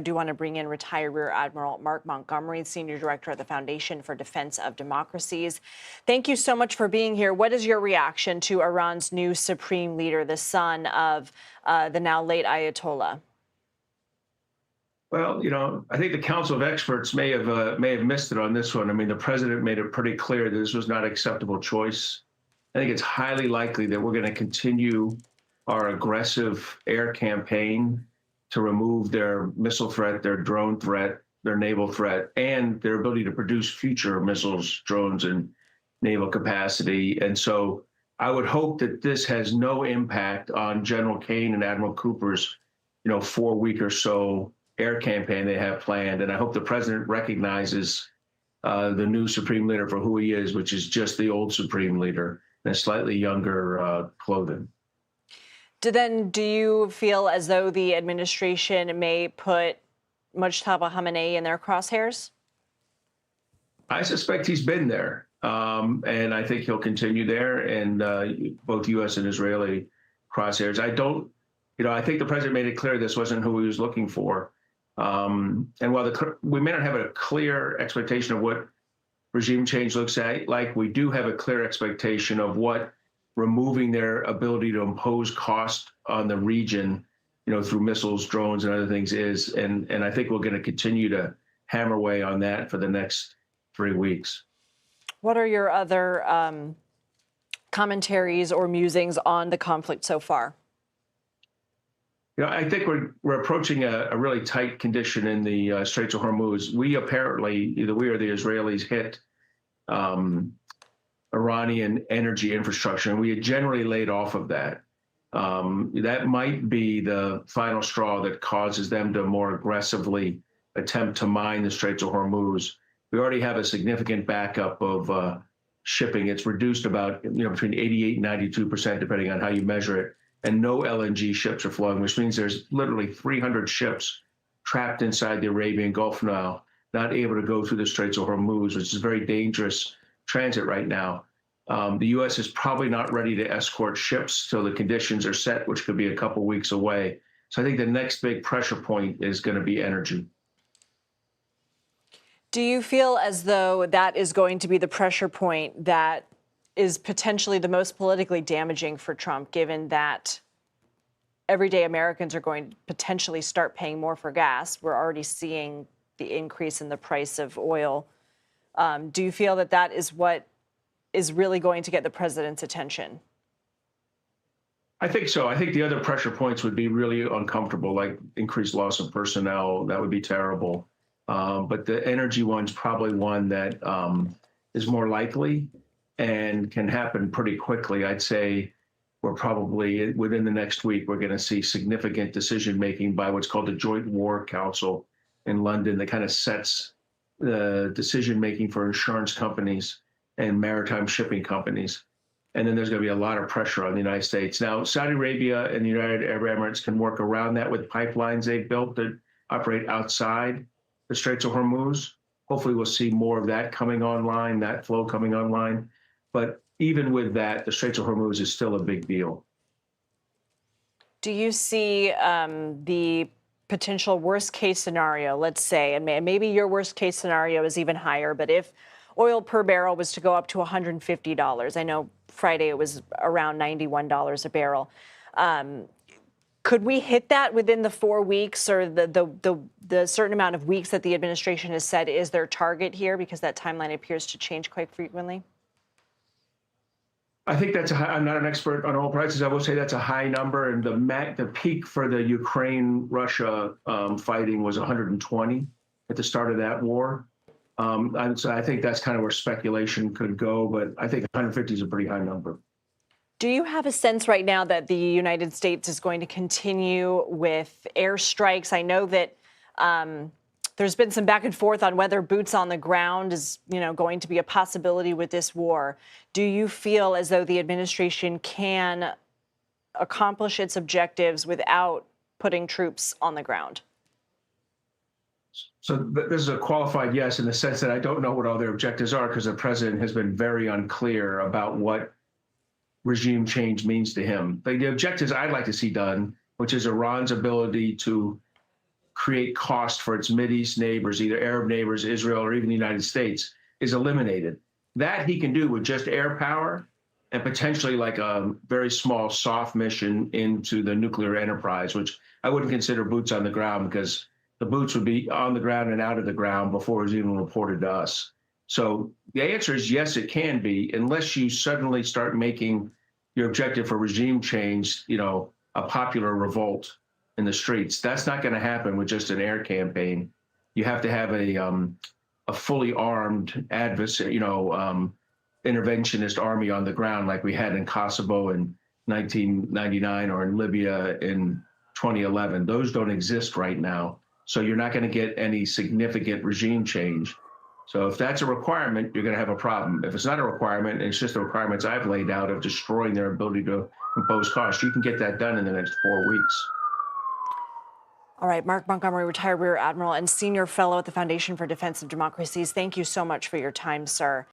I do want to bring in retired Rear Admiral Mark Montgomery, Senior Director at the Foundation for Defense of Democracies. Thank you so much for being here. What is your reaction to Iran's new supreme leader, the son of the now late Ayatollah? Well, I think the Council of Experts may have missed it on this one. I mean, the president made it pretty clear that this was not an acceptable choice. I think it's highly likely that we're going to continue our aggressive air campaign to remove their missile threat, their drone threat, their naval threat, and their ability to produce future missiles, drones, and naval capacity. And so I would hope that this has no impact on General Kane and Admiral Cooper's, 4-week or so air campaign they have planned. And I hope the president recognizes the new supreme leader for who he is, which is just the old supreme leader in a slightly younger clothing. Do you feel as though the administration may put Mojtaba Khamenei in their crosshairs? I suspect he's been there, and I think he'll continue there in both U.S. and Israeli crosshairs. I think the president made it clear this wasn't who he was looking for. And while we may not have a clear expectation of what regime change looks like, we do have a clear expectation of what removing their ability to impose cost on the region, through missiles, drones, and other things is. And I think we're going to continue to hammer away on that for the next 3 weeks. What are your other commentaries or musings on the conflict so far? I think we're approaching a really tight condition in the Straits of Hormuz. We apparently, either we or the Israelis, hit Iranian energy infrastructure, and we had generally laid off of that. That might be the final straw that causes them to more aggressively attempt to mine the Straits of Hormuz. We already have a significant backup of shipping. It's reduced about between 88 and 92%, depending on how you measure it. And no LNG ships are flowing, which means there's literally 300 ships trapped inside the Arabian Gulf now, not able to go through the Straits of Hormuz, which is very dangerous transit right now. The U.S. is probably not ready to escort ships till the conditions are set, which could be a couple weeks away. So I think the next big pressure point is going to be energy. Do you feel as though that is going to be the pressure point that is potentially the most politically damaging for Trump, given that everyday Americans are going to potentially start paying more for gas? We're already seeing the increase in the price of oil. Do you feel that that is what is really going to get the president's attention? I think so. I think the other pressure points would be really uncomfortable, like increased loss of personnel. That would be terrible. But the energy one's probably one that is more likely and can happen pretty quickly. I'd say we're probably within the next week, we're going to see significant decision making by what's called the Joint War Council in London that kind of sets the decision making for insurance companies and maritime shipping companies. And then there's going to be a lot of pressure on the United States. Now, Saudi Arabia and the United Arab Emirates can work around that with pipelines they've built that operate outside the Straits of Hormuz. Hopefully we'll see more of that coming online, that flow coming online. But even with that, the Straits of Hormuz is still a big deal. Do you see the potential worst case scenario, let's say, and maybe your worst case scenario is even higher, but if oil per barrel was to go up to $150, I know Friday it was around $91 a barrel. Could we hit that within the 4 weeks, or the certain amount of weeks that the administration has said is their target here, because that timeline appears to change quite frequently? I think that's I'm not an expert on oil prices. I will say that's a high number, and the peak for the Ukraine-Russia fighting was 120 at the start of that war. So I think that's kind of where speculation could go, but I think 150 is a pretty high number. Do you have a sense right now that the United States is going to continue with airstrikes? I know that there's been some back and forth on whether boots on the ground is, going to be a possibility with this war. Do you feel as though the administration can accomplish its objectives without putting troops on the ground? So this is a qualified yes, in the sense that I don't know what all their objectives are, because the president has been very unclear about what regime change means to him. But the objectives I'd like to see done, which is Iran's ability to create cost for its Mideast neighbors, either Arab neighbors, Israel, or even the United States, is eliminated. That he can do with just air power and potentially like a very small soft mission into the nuclear enterprise, which I wouldn't consider boots on the ground because the boots would be on the ground and out of the ground before it was even reported to us. So the answer is yes, it can be, unless you suddenly start making your objective for regime change, a popular revolt in the streets. That's not going to happen with just an air campaign. You have to have a fully armed adversary, interventionist army on the ground like we had in Kosovo in 1999 or in Libya in 2011. Those don't exist right now. So you're not going to get any significant regime change. So if that's a requirement, you're going to have a problem. If it's not a requirement, and it's just the requirements I've laid out of destroying their ability to impose costs, you can get that done in the next 4 weeks. All right, Mark Montgomery, retired Rear Admiral and Senior Fellow at the Foundation for Defense of Democracies. Thank you so much for your time, sir.